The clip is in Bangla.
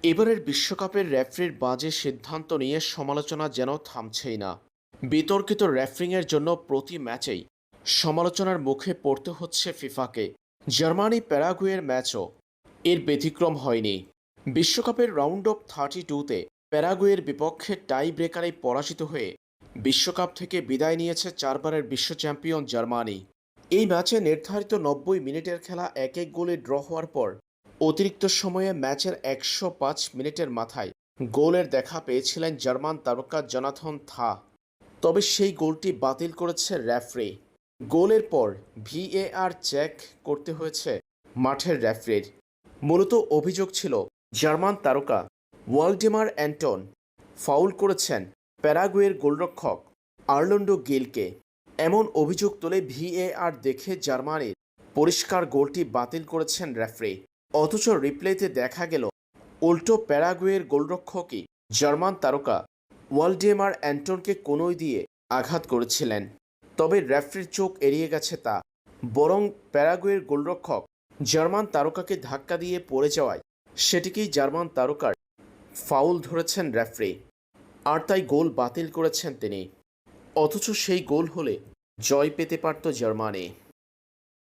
এবারের বিশ্বকাপের রেফারির বাজে সিদ্ধান্ত নিয়ে সমালোচনা যেন থামছেই না। বিতর্কিত রেফারিংয়ের জন্য প্রতি ম্যাচেই সমালোচনার মুখে পড়তে হচ্ছে ফিফাকে। জার্মানি প্যারাগুয়ের ম্যাচও এর ব্যতিক্রম হয়নি। বিশ্বকাপের রাউন্ড অফ 32-তে প্যারাগুয়ের বিপক্ষে টাই ব্রেকারে পরাজিত হয়ে বিশ্বকাপ থেকে বিদায় নিয়েছে চারবারের বিশ্ব চ্যাম্পিয়ন জার্মানি। এই ম্যাচে নির্ধারিত 90 মিনিটের খেলা 1-1 গোলে ড্র হওয়ার পর অতিরিক্ত সময়ে ম্যাচের 105 মিনিটের মাথায় গোলের দেখা পেয়েছিলেন জার্মান তারকা জোনাথন থা। তবে সেই গোলটি বাতিল করেছে রেফারি। গোলের পর ভিএআর চেক করতে হয়েছে মাঠের রেফারির। মূলত অভিযোগ ছিল জার্মান তারকা ওয়ালডেমার অ্যান্টন ফাউল করেছেন প্যারাগুয়ের গোলরক্ষক আর্লন্ডো গিলকে। এমন অভিযোগ তুলে ভিএআর দেখে জার্মানির পরিষ্কার গোলটি বাতিল করেছেন রেফারি। অথচ রিপ্লেতে দেখা গেল উল্টো প্যারাগুয়ের গোলরক্ষকই জার্মান তারকা ওয়ালডেমার অ্যান্টনকে কনুই দিয়ে আঘাত করেছিলেন। তবে রেফারির চোখ এড়িয়ে গেছে তা, বরং প্যারাগুয়ের গোলরক্ষক জার্মান তারকাকে ধাক্কা দিয়ে পড়ে যাওয়ায় সেটিকেই জার্মান তারকার ফাউল ধরেছেন রেফারি, আর তাই গোল বাতিল করেছেন তিনি। অথচ সেই গোল হলে জয় পেতে পারত জার্মানি।